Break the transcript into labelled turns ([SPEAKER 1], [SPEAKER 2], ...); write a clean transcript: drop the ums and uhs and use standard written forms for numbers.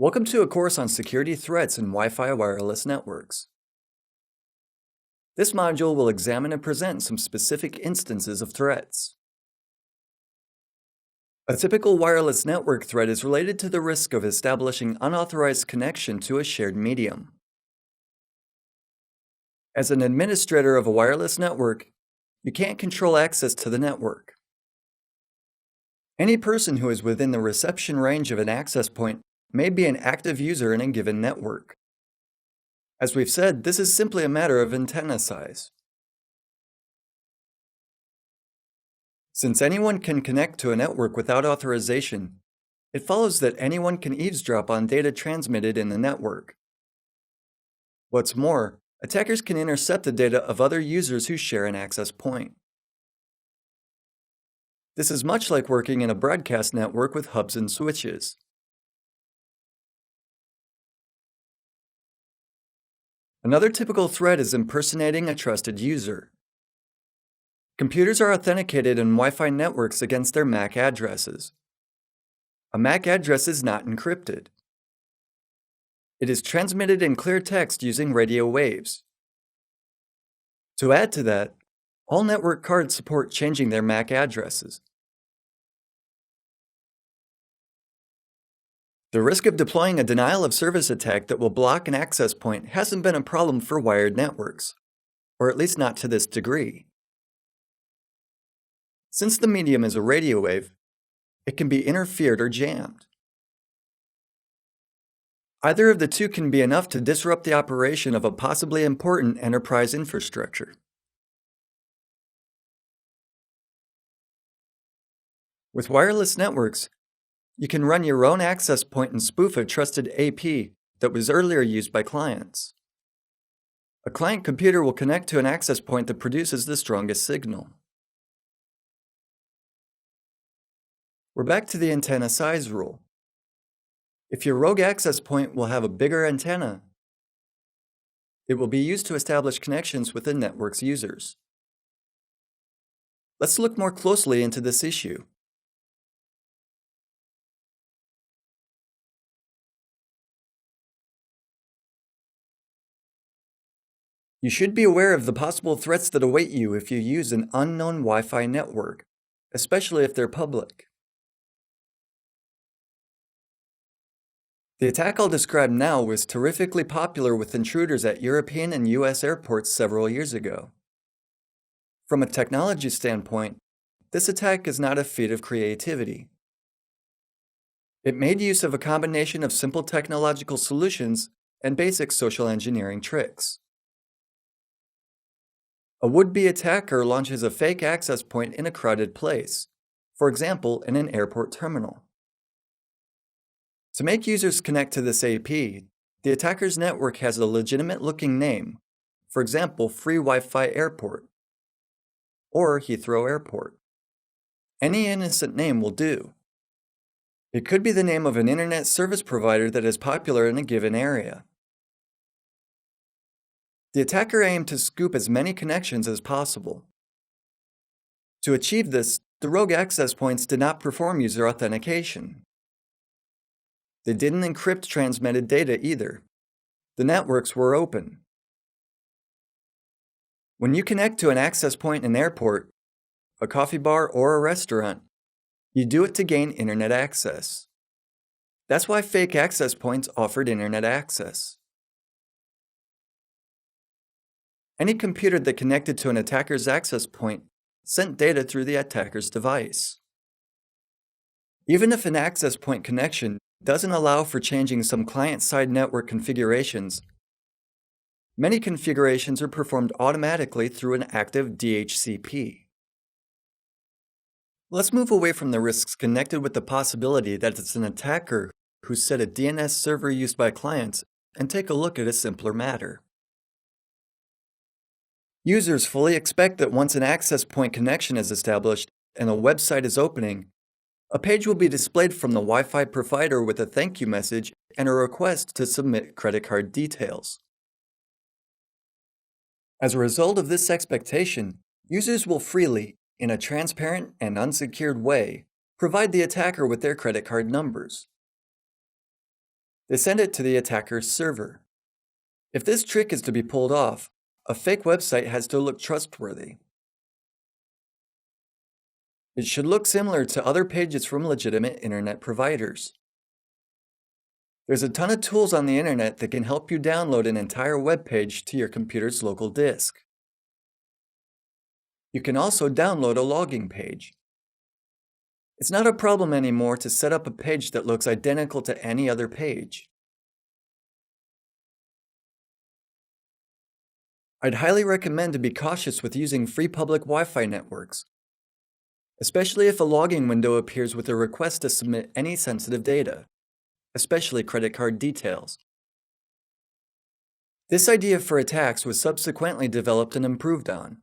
[SPEAKER 1] Welcome to a course on security threats in Wi-Fi wireless networks. This module will examine and present some specific instances of threats. A typical wireless network threat is related to the risk of establishing unauthorized connection to a shared medium. As an administrator of a wireless network, you can't control access to the network. Any person who is within the reception range of an access point may be an active user in a given network. As we've said, this is simply a matter of antenna size. Since anyone can connect to a network without authorization, it follows that anyone can eavesdrop on data transmitted in the network. What's more, attackers can intercept the data of other users who share an access point. This is much like working in a broadcast network with hubs and switches. Another typical threat is impersonating a trusted user. Computers are authenticated in Wi-Fi networks against their MAC addresses. A MAC address is not encrypted. It is transmitted in clear text using radio waves. To add to that, all network cards support changing their MAC addresses. The risk of deploying a denial-of-service attack that will block an access point hasn't been a problem for wired networks, or at least not to this degree. Since the medium is a radio wave, it can be interfered or jammed. Either of the two can be enough to disrupt the operation of a possibly important enterprise infrastructure. With wireless networks, you can run your own access point and spoof a trusted AP that was earlier used by clients. A client computer will connect to an access point that produces the strongest signal. We're back to the antenna size rule. If your rogue access point will have a bigger antenna, it will be used to establish connections with the network's users. Let's look more closely into this issue. You should be aware of the possible threats that await you if you use an unknown Wi-Fi network, especially if they're public. The attack I'll describe now was terrifically popular with intruders at European and US airports several years ago. From a technology standpoint, this attack is not a feat of creativity. It made use of a combination of simple technological solutions and basic social engineering tricks. A would-be attacker launches a fake access point in a crowded place, for example, in an airport terminal. To make users connect to this AP, the attacker's network has a legitimate-looking name, for example, Free Wi-Fi Airport, or Heathrow Airport. Any innocent name will do. It could be the name of an internet service provider that is popular in a given area. The attacker aimed to scoop as many connections as possible. To achieve this, the rogue access points did not perform user authentication. They didn't encrypt transmitted data either. The networks were open. When you connect to an access point in an airport, a coffee bar, or a restaurant, you do it to gain internet access. That's why fake access points offered internet access. Any computer that connected to an attacker's access point sent data through the attacker's device. Even if an access point connection doesn't allow for changing some client-side network configurations, many configurations are performed automatically through an active DHCP. Let's move away from the risks connected with the possibility that it's an attacker who set a DNS server used by clients and take a look at a simpler matter. Users fully expect that once an access point connection is established and a website is opening, a page will be displayed from the Wi-Fi provider with a thank you message and a request to submit credit card details. As a result of this expectation, users will freely, in a transparent and unsecured way, provide the attacker with their credit card numbers. They send it to the attacker's server. If this trick is to be pulled off, a fake website has to look trustworthy. It should look similar to other pages from legitimate internet providers. There's a ton of tools on the internet that can help you download an entire web page to your computer's local disk. You can also download a logging page. It's not a problem anymore to set up a page that looks identical to any other page. I'd highly recommend to be cautious with using free public Wi-Fi networks, especially if a logging window appears with a request to submit any sensitive data, especially credit card details. This idea for attacks was subsequently developed and improved on.